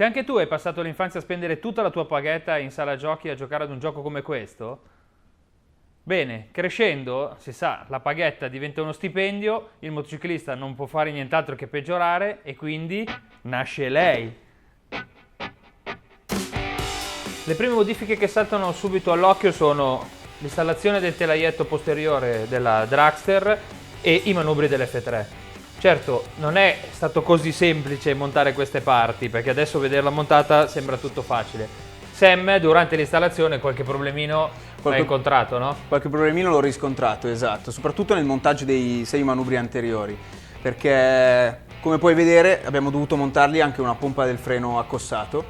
Se anche tu hai passato l'infanzia a spendere tutta la tua paghetta in sala giochi a giocare ad un gioco come questo, bene, crescendo, si sa, la paghetta diventa uno stipendio, il motociclista non può fare nient'altro che peggiorare e quindi nasce lei. Le prime modifiche che saltano subito all'occhio sono l'installazione del telaietto posteriore della Dragster e i manubri dell'F3. Certo, non è stato così semplice montare queste parti, perché adesso vederla montata sembra tutto facile. Sam, durante l'installazione, qualche problemino l'ha incontrato, no? Qualche problemino l'ho riscontrato, esatto, soprattutto nel montaggio dei 6 manubri anteriori, perché come puoi vedere abbiamo dovuto montargli anche una pompa del freno accossato,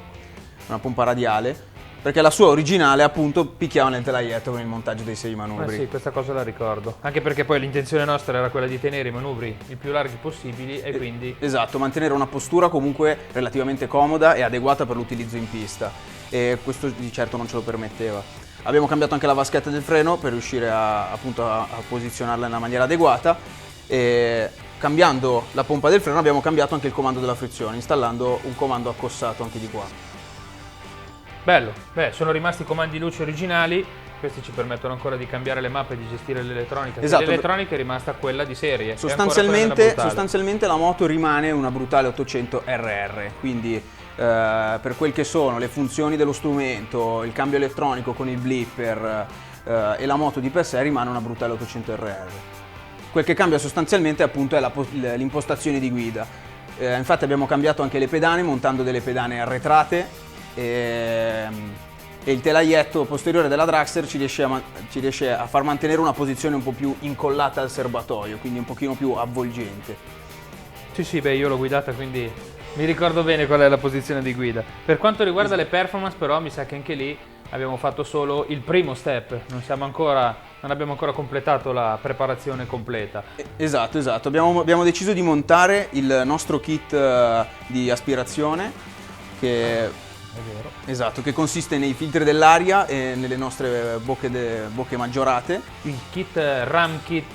una pompa radiale, perché la sua originale appunto picchiava nel telaietto con il montaggio dei 6 manubri. Sì, questa cosa la ricordo. Anche perché poi l'intenzione nostra era quella di tenere i manubri il più larghi possibili e quindi... Esatto, mantenere una postura comunque relativamente comoda e adeguata per l'utilizzo in pista. E questo di certo non ce lo permetteva. Abbiamo cambiato anche la vaschetta del freno per riuscire appunto a posizionarla in una maniera adeguata. E cambiando la pompa del freno abbiamo cambiato anche il comando della frizione, installando un comando accossato anche di qua. Bello, sono rimasti i comandi luce originali, questi ci permettono ancora di cambiare le mappe e di gestire l'elettronica. Esatto. L'elettronica è rimasta quella di serie. Sostanzialmente la moto rimane una Brutale 800 RR, quindi per quel che sono le funzioni dello strumento, il cambio elettronico con il blipper e la moto di per sé rimane una Brutale 800 RR. Quel che cambia sostanzialmente appunto è l'impostazione di guida. Infatti abbiamo cambiato anche le pedane montando delle pedane arretrate e il telaietto posteriore della Dragster ci riesce a far mantenere una posizione un po' più incollata al serbatoio, quindi un pochino più avvolgente. Sì, io l'ho guidata, quindi mi ricordo bene qual è la posizione di guida. Per quanto riguarda le performance però mi sa che anche lì abbiamo fatto solo il primo step, non abbiamo ancora completato la preparazione completa. Esatto, abbiamo deciso di montare il nostro kit di aspirazione che... È vero. Esatto, che consiste nei filtri dell'aria e nelle nostre bocche maggiorate. Il kit RAM kit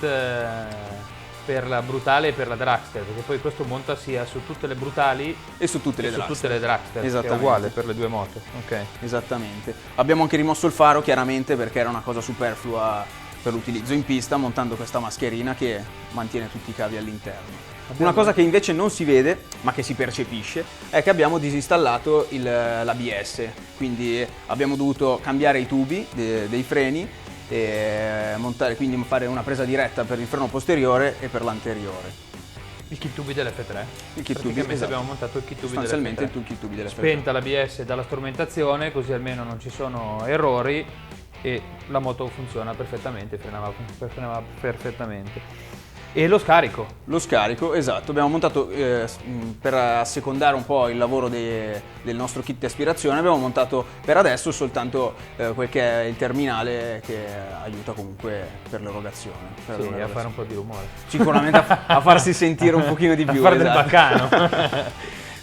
per la Brutale e per la Dragster, perché poi questo monta sia su tutte le Brutali e su tutte le Dragster, esattamente. Che è uguale per le due moto. Ok. Esattamente. Abbiamo anche rimosso il faro chiaramente perché era una cosa superflua per l'utilizzo in pista, montando questa mascherina che mantiene tutti i cavi all'interno. Una cosa che invece non si vede, ma che si percepisce, è che abbiamo disinstallato l'ABS, quindi abbiamo dovuto cambiare i tubi dei freni e quindi fare una presa diretta per il freno posteriore e per l'anteriore. Il kit tubi dell'F3. Il kit tubi, esatto. Abbiamo montato il kit tubi sostanzialmente dell'F3. il kit tubi dell'F3. Spenta l'ABS dalla strumentazione, così almeno non ci sono errori e la moto funziona perfettamente, frenava perfettamente. E lo scarico. Lo scarico, esatto. Abbiamo montato, per assecondare un po' il lavoro del nostro kit di aspirazione, abbiamo montato per adesso soltanto quel che è il terminale che aiuta comunque per l'erogazione. Sì, a fare un po' di rumore. Sicuramente a farsi sentire un pochino di più. A fare del baccano.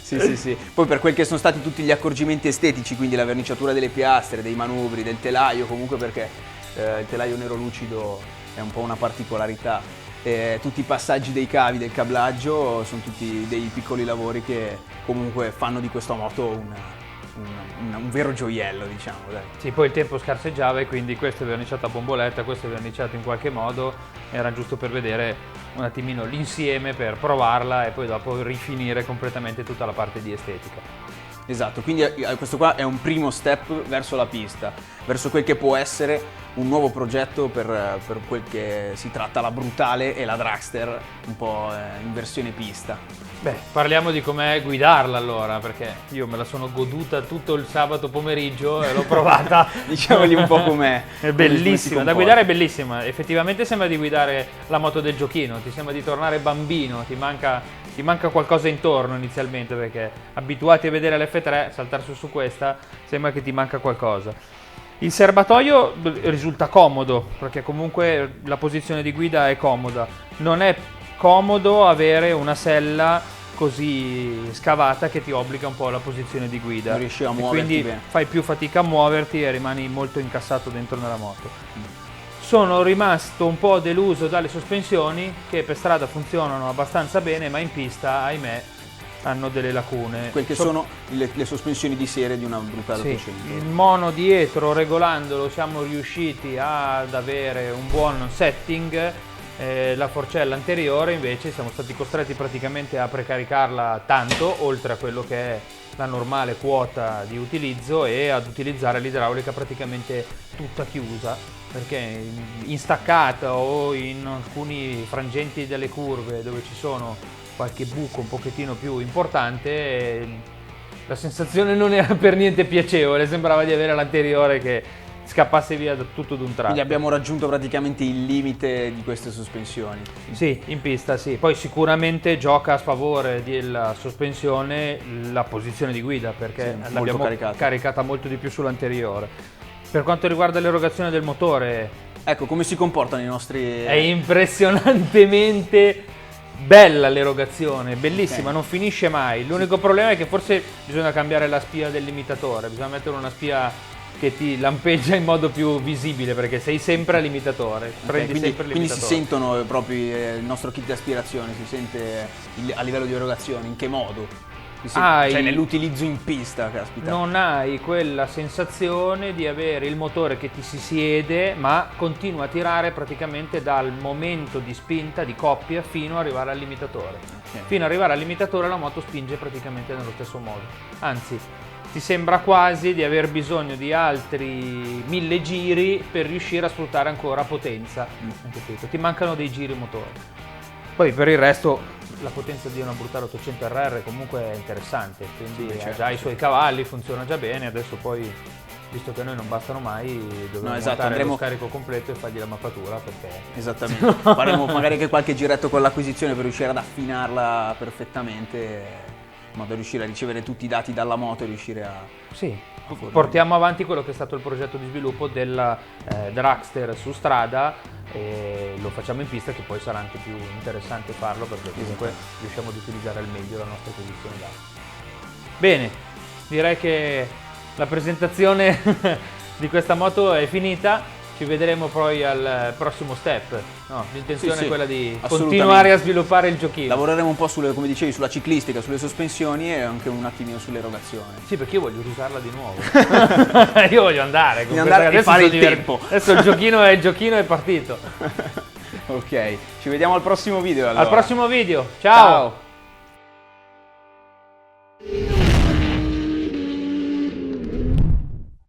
Sì. Poi per quel che sono stati tutti gli accorgimenti estetici, quindi la verniciatura delle piastre, dei manubri, del telaio, comunque perché il telaio nero lucido è un po' una particolarità. Tutti i passaggi dei cavi, del cablaggio, sono tutti dei piccoli lavori che comunque fanno di questa moto un vero gioiello, diciamo. Dai. Sì, poi il tempo scarseggiava e quindi questo è verniciato a bomboletta, questo è verniciato in qualche modo, era giusto per vedere un attimino l'insieme, per provarla e poi dopo rifinire completamente tutta la parte di estetica. Esatto, quindi questo qua è un primo step verso la pista, verso quel che può essere un nuovo progetto per quel che si tratta la Brutale e la Dragster, un po' in versione pista. Beh, parliamo di com'è guidarla allora, perché io me la sono goduta tutto il sabato pomeriggio e l'ho provata. Diciamogli un po' com'è. È bellissima, da guidare è bellissima, effettivamente sembra di guidare la moto del giochino, ti sembra di tornare bambino, ti manca qualcosa intorno inizialmente, perché abituati a vedere l'F3, saltare su questa, sembra che ti manca qualcosa. Il serbatoio risulta comodo, perché comunque la posizione di guida è comoda. Non è comodo avere una sella così scavata che ti obbliga un po' alla posizione di guida. Non riesci a muoverti quindi bene. Fai più fatica a muoverti e rimani molto incassato dentro nella moto. Sono rimasto un po' deluso dalle sospensioni, che per strada funzionano abbastanza bene, ma in pista, ahimè, hanno delle lacune. Quelle che sono le sospensioni di serie di una Brutale 800. Il mono dietro, regolandolo, siamo riusciti ad avere un buon setting. La forcella anteriore invece siamo stati costretti praticamente a precaricarla tanto, oltre a quello che è la normale quota di utilizzo, e ad utilizzare l'idraulica praticamente tutta chiusa, perché in staccata o in alcuni frangenti delle curve dove ci sono qualche buco un pochettino più importante, la sensazione non era per niente piacevole, sembrava di avere l'anteriore che scappasse via tutto d'un tratto. Quindi abbiamo raggiunto praticamente il limite di queste sospensioni. Sì, in pista sì. Poi sicuramente gioca a sfavore della sospensione la posizione di guida, perché l'abbiamo caricata molto di più sull'anteriore. Per quanto riguarda l'erogazione del motore, ecco come si comportano i nostri... È impressionantemente bella l'erogazione, bellissima, non finisce mai. L'unico problema è che forse bisogna cambiare la spia del limitatore, bisogna mettere una spia che ti lampeggia in modo più visibile, perché sei sempre al limitatore, quindi si sentono proprio il nostro kit di aspirazione, si sente a livello di erogazione, in che modo? Cioè nell'utilizzo in pista, caspita. Non hai quella sensazione di avere il motore che ti si siede, ma continua a tirare praticamente dal momento di spinta, di coppia, fino ad arrivare al limitatore. Fino ad arrivare al limitatore la moto spinge praticamente nello stesso modo, anzi ti sembra quasi di aver bisogno di altri 1000 giri per riuscire a sfruttare ancora potenza. Ti mancano dei giri motore. Poi per il resto la potenza di una Brutale 800 RR comunque è interessante, quindi ha già i suoi cavalli, funziona già bene. Adesso poi, visto che a noi non bastano mai, dobbiamo montare lo scarico completo e fargli la mappatura, perché... Esattamente, faremo magari anche qualche giretto con l'acquisizione per riuscire ad affinarla perfettamente, in modo da riuscire a ricevere tutti i dati dalla moto e riuscire a... Sì, portiamo avanti quello che è stato il progetto di sviluppo del dragster su strada, e lo facciamo in pista, che poi sarà anche più interessante farlo, perché comunque riusciamo ad utilizzare al meglio la nostra posizione d'arco. Bene, direi che la presentazione di questa moto è finita. Ci vedremo poi al prossimo step. No, l'intenzione è quella di continuare a sviluppare il giochino. Lavoreremo un po' come dicevi, sulla ciclistica, sulle sospensioni e anche un attimino sull'erogazione. Sì, perché io voglio riusarla di nuovo. Io voglio andare. E fare il tempo. Adesso il giochino è partito. Ok, ci vediamo al prossimo video allora. Al prossimo video. Ciao. Ciao.